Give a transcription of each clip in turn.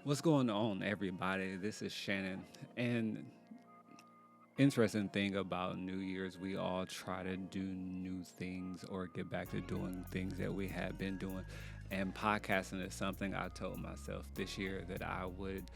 What's going on, everybody? This is Shannon. And interesting thing about New Year's, we all try to do new things or get back to doing things that we had been doing. And podcasting is something I told myself this year that I would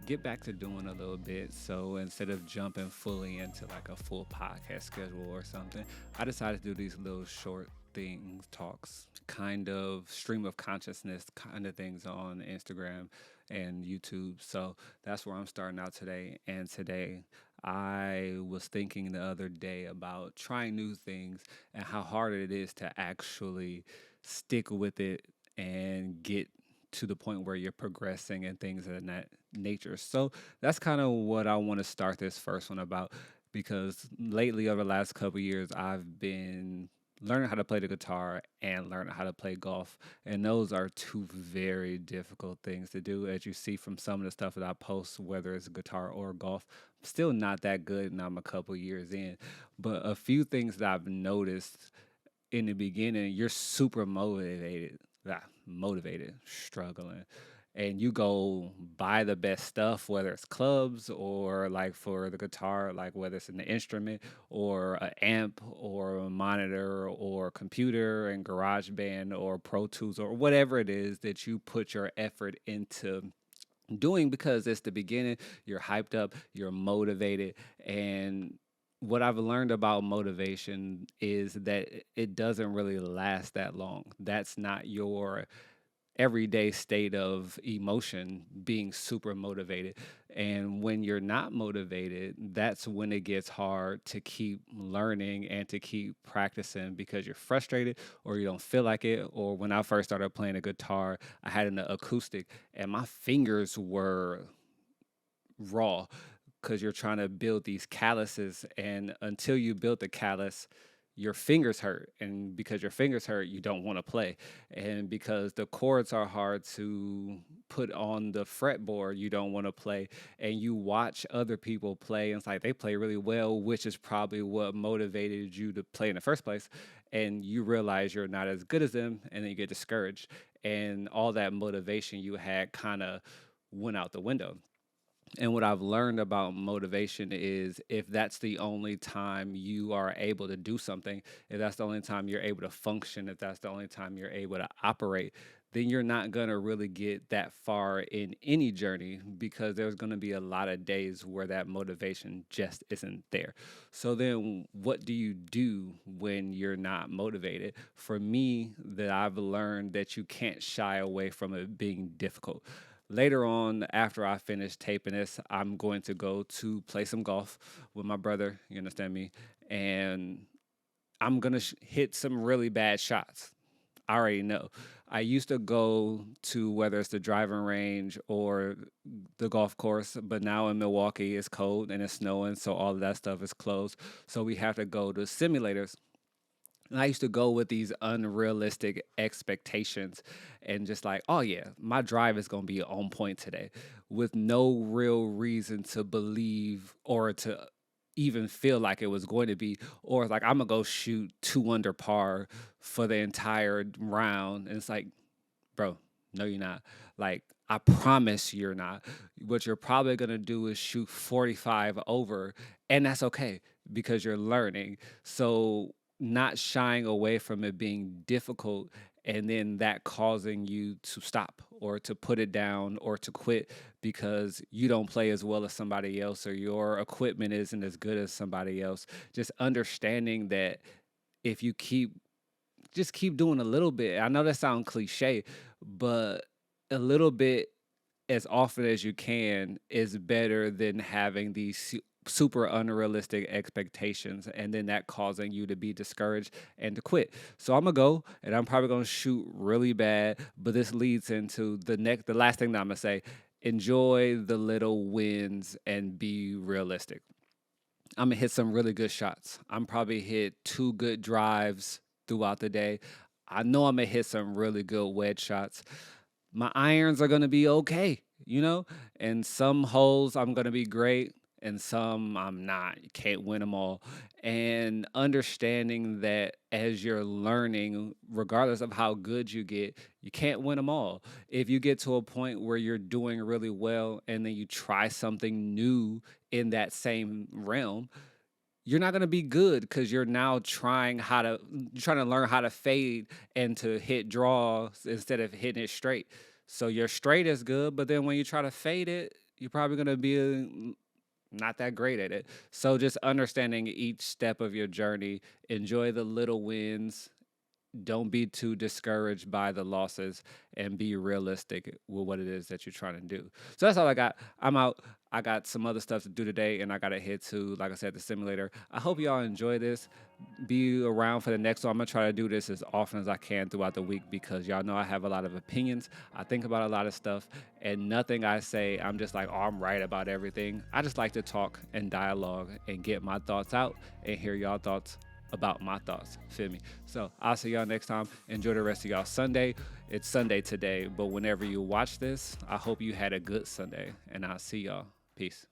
get back to doing a little bit. So instead of jumping fully into like a full podcast schedule or something, I decided to do these little short things, talks, kind of stream of consciousness kind of things on Instagram and YouTube. So that's where I'm starting out today. And today I was thinking the other day about trying new things and how hard it is to actually stick with it and get to the point where you're progressing and things of that nature. So that's kind of what I want to start this first one about because lately over the last couple years I've been learning how to play the guitar and learning how to play golf, and those are two very difficult things to do, as you see from some of the stuff that I post, whether it's guitar or golf. I'm still not that good and I'm a couple years in, but a few things that I've noticed in the beginning, you're super motivated, struggling. And you go buy the best stuff, whether it's clubs or like for the guitar, like whether it's an instrument or an amp or a monitor or computer and GarageBand or Pro Tools or whatever it is that you put your effort into doing because it's the beginning, you're hyped up, you're motivated, and what I've learned about motivation is that it doesn't really last that long. That's not your everyday state of emotion, being super motivated. And when you're not motivated, that's when it gets hard to keep learning and to keep practicing because you're frustrated or you don't feel like it. Or when I first started playing a guitar, I had an acoustic and my fingers were raw because you're trying to build these calluses, and until you build the callus your fingers hurt, and because your fingers hurt you don't want to play, and because the chords are hard to put on the fretboard you don't want to play, and you watch other people play and it's like they play really well, which is probably what motivated you to play in the first place, and you realize you're not as good as them and then you get discouraged, and all that motivation you had kind of went out the window. And what I've learned about motivation is if that's the only time you are able to do something, if that's the only time you're able to function, if that's the only time you're able to operate, then you're not going to really get that far in any journey because there's going to be a lot of days where that motivation just isn't there. So then what do you do when you're not motivated? For me, that I've learned that you can't shy away from it being difficult. Later on, after I finish taping this, I'm going to go to play some golf with my brother. You understand me? And I'm going to hit some really bad shots. I already know. I used to go to whether it's the driving range or the golf course, but now in Milwaukee it's cold and it's snowing, so all of that stuff is closed. So we have to go to simulators, and I used to go with these unrealistic expectations and just like, oh yeah, my drive is going to be on point today with no real reason to believe or to even feel like it was going to be, or like I'm going to go shoot 2 under par for the entire round. And it's like, bro, no, you're not. Like, I promise you're not. What you're probably going to do is shoot 45 over, and that's okay because you're learning. So, not shying away from it being difficult and then that causing you to stop or to put it down or to quit because you don't play as well as somebody else or your equipment isn't as good as somebody else. Just understanding that if you keep doing a little bit. I know that sounds cliche, but a little bit as often as you can is better than having these super unrealistic expectations and then that causing you to be discouraged and to quit. So I'm gonna go and I'm probably gonna shoot really bad, but this leads into the last thing that I'm gonna say. Enjoy the little wins and be realistic. I'm gonna hit some really good shots. I'm probably hit 2 good drives throughout the day. I know I'm gonna hit some really good wedge shots. My irons are gonna be okay, and some holes I'm gonna be great. and some I'm not. You can't win them all. And understanding that as you're learning, regardless of how good you get, you can't win them all. If you get to a point where you're doing really well and then you try something new in that same realm, you're not going to be good because you're now trying to learn how to fade and to hit draws instead of hitting it straight. So your straight is good, but then when you try to fade it, you're probably going to be not that great at it. So just understanding each step of your journey, enjoy the little wins, don't be too discouraged by the losses, and be realistic with what it is that you're trying to do. So that's all I got. I'm out. I got some other stuff to do today, and I got to head to, like I said, the simulator. I hope y'all enjoy this. Be around for the next one. I'm gonna try to do this as often as I can throughout the week because y'all know I have a lot of opinions. I think about a lot of stuff, and nothing I say, I'm just like, oh, I'm right about everything. I just like to talk and dialogue and get my thoughts out and hear y'all thoughts about my thoughts. Feel me? So I'll see y'all next time. Enjoy the rest of y'all Sunday. It's Sunday today, but whenever you watch this, I hope you had a good Sunday, and I'll see y'all. Peace.